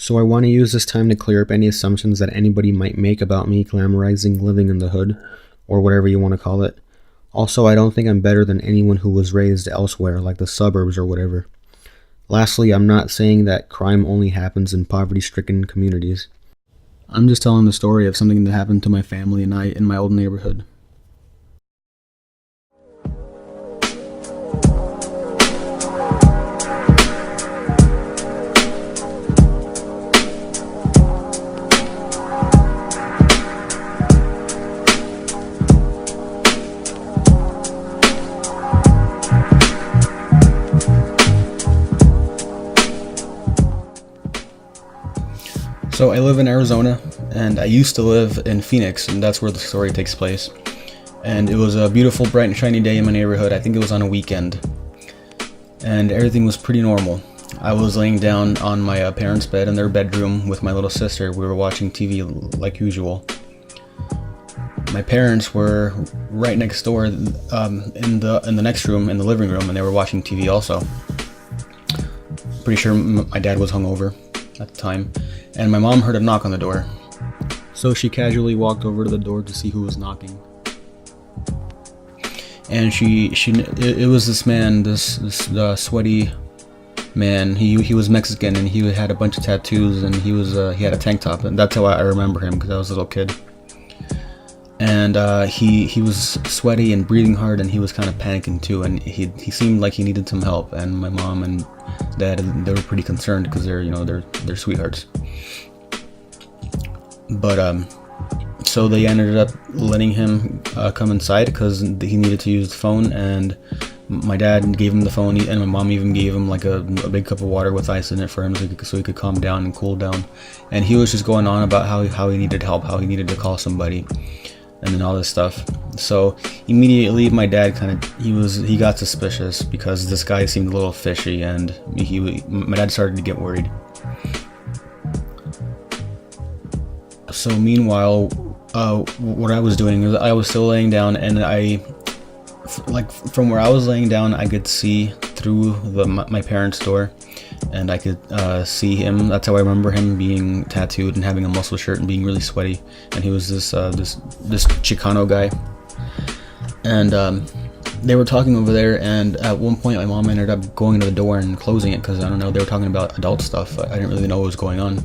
So I want to use this time to clear up any assumptions that anybody might make about me glamorizing living in the hood, or whatever you want to call it. Also, I don't think I'm better than anyone who was raised elsewhere, like the suburbs or whatever. Lastly, I'm not saying that crime only happens in poverty-stricken communities. I'm just telling the story of something that happened to my family and I in my old neighborhood. So I live in Arizona, and I used to live in Phoenix, and that's where the story takes place. And it was a beautiful, bright and shiny day in my neighborhood. I think it was on a weekend, and everything was pretty normal. I was laying down on my parents' bed in their bedroom with my little sister. We were watching TV like usual. My parents were right next door, in the next room, in the living room, and they were watching TV also. Pretty sure my dad was hungover at the time, and my mom heard a knock on the door. So she casually walked over to the door to see who was knocking. And it was this man, this sweaty man. He was Mexican, and he had a bunch of tattoos, and he had a tank top, and that's how I remember him, because I was a little kid. And he was sweaty and breathing hard, and he was kind of panicking too, and he seemed like he needed some help. And my mom and dad, they were pretty concerned, because they're sweethearts. But so they ended up letting him come inside, because he needed to use the phone, and my dad gave him the phone, and my mom even gave him like a big cup of water with ice in it for him, so he could calm down and cool down. And he was just going on about how he needed help, how he needed to call somebody, and then all this stuff. So immediately my dad he got suspicious, because this guy seemed a little fishy, and my dad started to get worried. So meanwhile, what I was doing is I was still laying down, and from where I was laying down, I could see through my parents' door, and I could see him. That's how I remember him, being tattooed and having a muscle shirt and being really sweaty. And he was this Chicano guy. And they were talking over there, and at one point my mom ended up going to the door and closing it, because I don't know, they were talking about adult stuff. I didn't really know what was going on.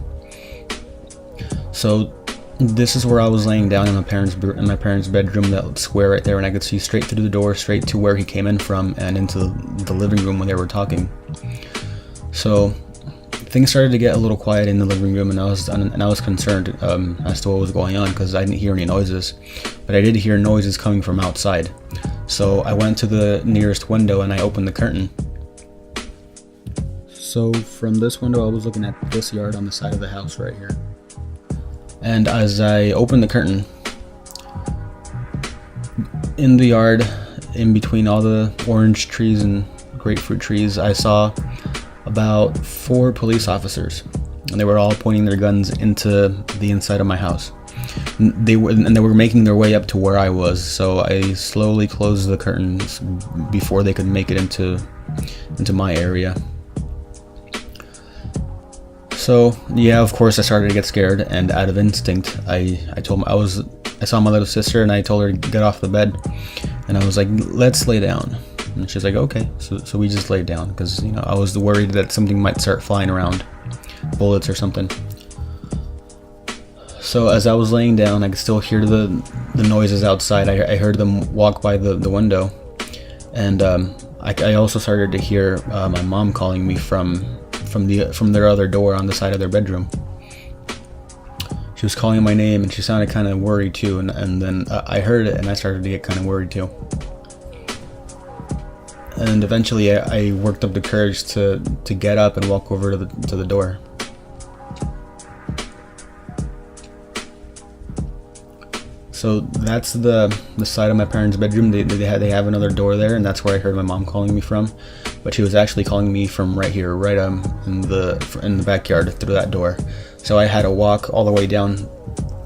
So this is where I was laying down in my parents' bedroom, that square right there, and I could see straight through the door, straight to where he came in from, and into the living room when they were talking. So things started to get a little quiet in the living room, and I was concerned as to what was going on, because I didn't hear any noises, but I did hear noises coming from outside. So I went to the nearest window and I opened the curtain. So from this window, I was looking at this yard on the side of the house right here. And as I opened the curtain, in the yard, in between all the orange trees and grapefruit trees, I saw about 4 police officers, and they were all pointing their guns into the inside of my house. They were making their way up to where I was, so I slowly closed the curtains before they could make it into my area. So yeah, of course I started to get scared, and out of instinct, I saw my little sister, and I told her to get off the bed, and I was like, let's lay down. And she's like, okay. So we just laid down, because I was worried that something might start flying around, bullets or something. So as I was laying down, I could still hear the noises outside. I heard them walk by the window, and I also started to hear my mom calling me from their other door on the side of their bedroom. She was calling my name, and she sounded kind of worried too, and then I heard it, and I started to get kind of worried too. And eventually I worked up the courage to get up and walk over to the door. So that's the side of my parents' bedroom. They have another door there, and that's where I heard my mom calling me from. But she was actually calling me from right here, right in the backyard through that door. So I had to walk all the way down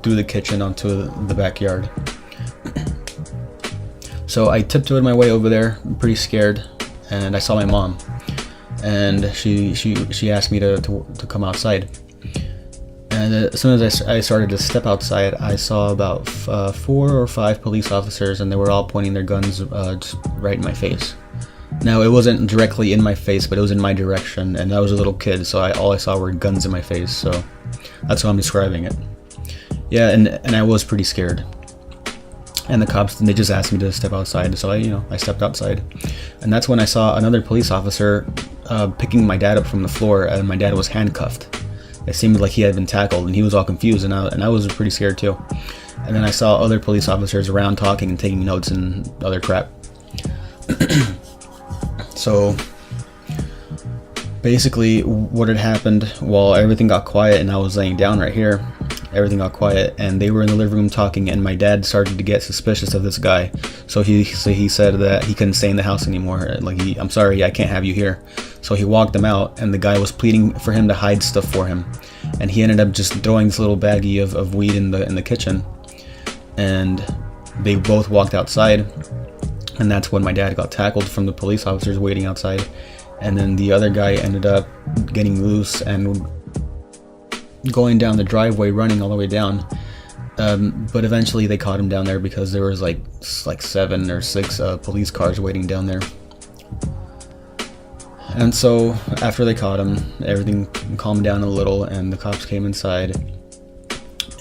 through the kitchen onto the backyard. So I tiptoed my way over there, pretty scared, and I saw my mom, and she asked me to come outside. And as soon as I started to step outside, I saw about 4 or 5 police officers, and they were all pointing their guns just right in my face. Now, it wasn't directly in my face, but it was in my direction, and I was a little kid, so all I saw were guns in my face, so that's how I'm describing it. Yeah, and I was pretty scared. And the cops, they just asked me to step outside, so I stepped outside. And that's when I saw another police officer picking my dad up from the floor, and my dad was handcuffed. It seemed like he had been tackled, and he was all confused, and I was pretty scared too. And then I saw other police officers around talking and taking notes and other crap. So basically what had happened, while everything got quiet and I was laying down right here, everything got quiet, and they were in the living room talking, and my dad started to get suspicious of this guy. So he said that he couldn't stay in the house anymore. Like, I'm sorry, I can't have you here. So he walked him out, and the guy was pleading for him to hide stuff for him, and he ended up just throwing this little baggie of weed in the kitchen, and they both walked outside. And that's when my dad got tackled from the police officers waiting outside, and then the other guy ended up getting loose and going down the driveway, running all the way down. But eventually they caught him down there because there was like 7 or 6 police cars waiting down there. And so after they caught him, everything calmed down a little, and the cops came inside,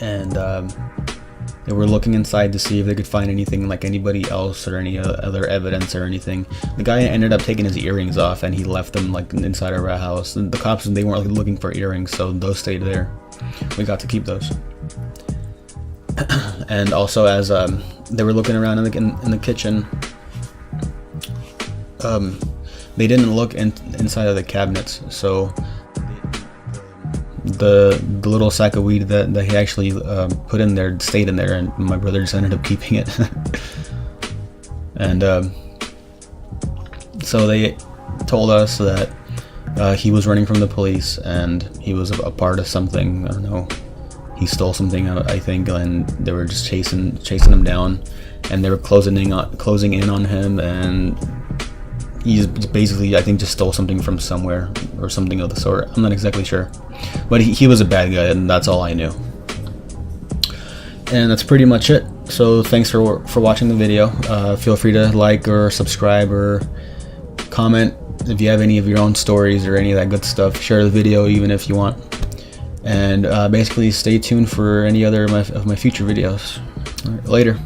and they were looking inside to see if they could find anything like anybody else or any other evidence or anything. The guy ended up taking his earrings off, and he left them like inside our house. And the cops, they weren't looking for earrings, so those stayed there. We got to keep those. And also, as they were looking around in the kitchen, they didn't look inside of the cabinets, so the little sack of weed that he actually put in there stayed in there, and my brother just ended up keeping it. And so they told us that he was running from the police, and he was a part of something. I don't know, he stole something, I think, and they were just chasing him down, and they were closing in on him, and he's basically, I think, just stole something from somewhere or something of the sort. I'm not exactly sure, but he was a bad guy, and that's all I knew. And that's pretty much it. So thanks for watching the video. Feel free to like or subscribe or comment if you have any of your own stories or any of that good stuff. Share the video even if you want, and basically stay tuned for any other of my future videos. All right, later.